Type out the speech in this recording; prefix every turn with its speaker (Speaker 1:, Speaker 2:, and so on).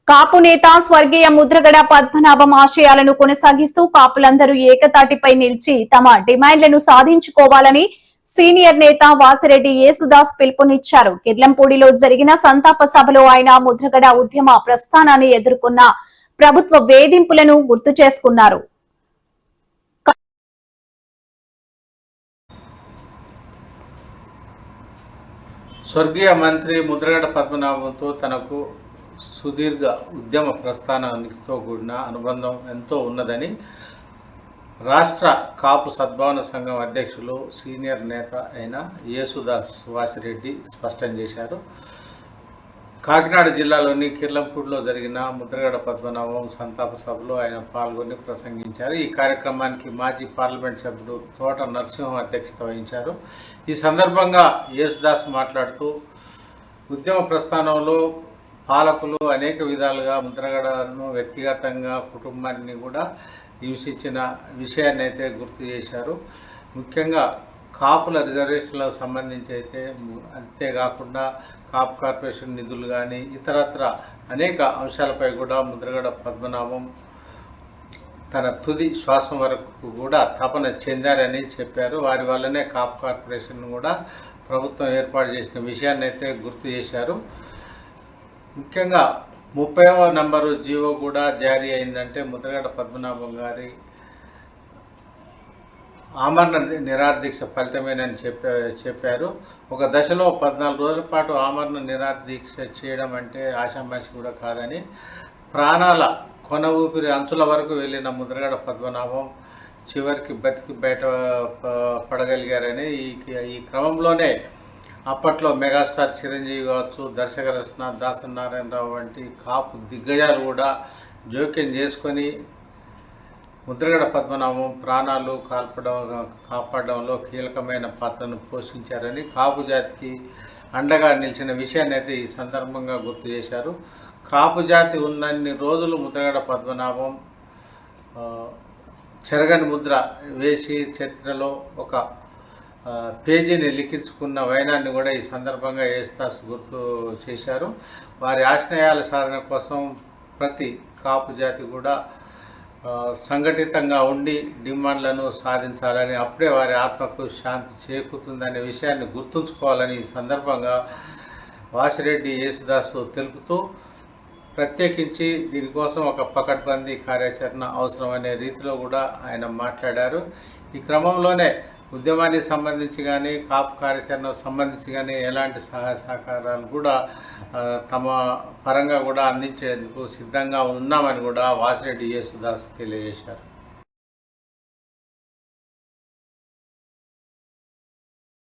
Speaker 1: కాపు నేత స్వర్గీయ ముద్రగడ పద్మనాభం ఆశయాలను కొనసాగిస్తూ కాపులందరూ ఏకతాటిపై నిలిచి తమ డిమాండ్లను సాధించుకోవాలని సీనియర్ నేత వాసిరెడ్డి యేసుదాస్ పిలుపునిచ్చారు. కిర్లంపూడిలో జరిగిన సంతాప సభలో ఆయన ముద్రగడ ఉద్యమ ప్రస్థానాన్ని ఎదుర్కొన్న ప్రభుత్వ వేధింపులను గుర్తు చేసుకున్నారు.
Speaker 2: స్వర్గీయ మంత్రి ముద్రగడ పద్మనాభంతో తనకు సుదీర్ఘ ఉద్యమ ప్రస్థానానితో కూడిన అనుబంధం ఎంతో ఉన్నదని రాష్ట్ర కాపు సద్భావన సంఘం అధ్యక్షులు సీనియర్ నేత అయిన యేసుదాస్ వాసిరెడ్డి స్పష్టం చేశారు. కాకినాడ జిల్లాలోని కిర్లంపూడిలో జరిగిన ముద్రగడ పద్మనాభం సంతాప సభలో ఆయన పాల్గొని ప్రసంగించారు. ఈ కార్యక్రమానికి మాజీ పార్లమెంట్ సభ్యుడు తోట నరసింహం అధ్యక్షత వహించారు. ఈ సందర్భంగా యేసుదాస్ మాట్లాడుతూ ఉద్యమ ప్రస్థానంలో పాలకులు అనేక విధాలుగా ముద్రగడను వ్యక్తిగతంగా కుటుంబాన్ని కూడా హింసించిన విషయాన్ని అయితే గుర్తు చేశారు. ముఖ్యంగా కాపుల రిజర్వేషన్లకు సంబంధించి అయితే అంతేకాకుండా కాపు కార్పొరేషన్ నిధులు కానీ ఇతరత్ర అనేక అంశాలపై కూడా ముద్రగడ పద్మనాభం తన తుది శ్వాసం వరకు కూడా తపన చెందారని చెప్పారు. వారి వల్లనే కాపు కార్పొరేషన్ కూడా ప్రభుత్వం ఏర్పాటు చేసిన విషయాన్ని అయితే గుర్తు చేశారు. ముఖ్యంగా 30వ నంబరు జీవో కూడా జారీ అయిందంటే ముద్రగడ పద్మనాభం గారి ఆమరణ నిరాదీక్ష ఫలితమేనని చెప్పారు. ఒక దశలో 14 రోజుల పాటు ఆమరణ నిరాదీక్ష చేయడం అంటే ఆషామాషి కూడా కాదని ప్రాణాల కొన ఊపిరి అంచుల వరకు వెళ్ళిన ముద్రగడ పద్మనాభం చివరికి బతికి బయట పడగలిగారని ఈ క్రమంలోనే అప్పట్లో మెగాస్టార్ చిరంజీవి కావచ్చు, దర్శకరత్న దాసనారాయణరావు వంటి కాపు దిగ్గజాలు కూడా జోక్యం చేసుకొని ముద్రగడ పద్మనాభం ప్రాణాలు కాపాడడంలో కీలకమైన పాత్రను పోషించారని కాపు జాతికి అండగా నిలిచిన విషయాన్ని అయితే ఈ సందర్భంగా గుర్తు చేశారు. కాపు జాతి ఉన్నన్ని రోజులు ముద్రగడ పద్మనాభం చెరగని ముద్ర వేసి చరిత్రలో ఒక పేజీని లిఖించుకున్న వైనాన్ని కూడా ఈ సందర్భంగా యేసుదాస్ గుర్తు చేశారు. వారి ఆశయాల సాధన కోసం ప్రతి కాపు జాతి కూడా సంఘటితంగా ఉండి డిమాండ్లను సాధించాలని, అప్పుడే వారి ఆత్మకు శాంతి చేకూరుతుందనే విషయాన్ని గుర్తుంచుకోవాలని ఈ సందర్భంగా వాసిరెడ్డి యేసుదాస్ తెలుపుతూ ప్రత్యేకించి దీనికోసం ఒక పకడ్బందీ కార్యాచరణ అవసరమనే రీతిలో కూడా ఆయన మాట్లాడారు. ఈ క్రమంలోనే ఉద్యమానికి సంబంధించి కానీ కాపు కార్యాచరణకు సంబంధించి కానీ ఎలాంటి సహాయ సహకారాలు కూడా తమ పరంగా కూడా అందించేందుకు సిద్ధంగా ఉన్నామని కూడా వాసిరెడ్డి యేసుదాస్ తెలియజేశారు.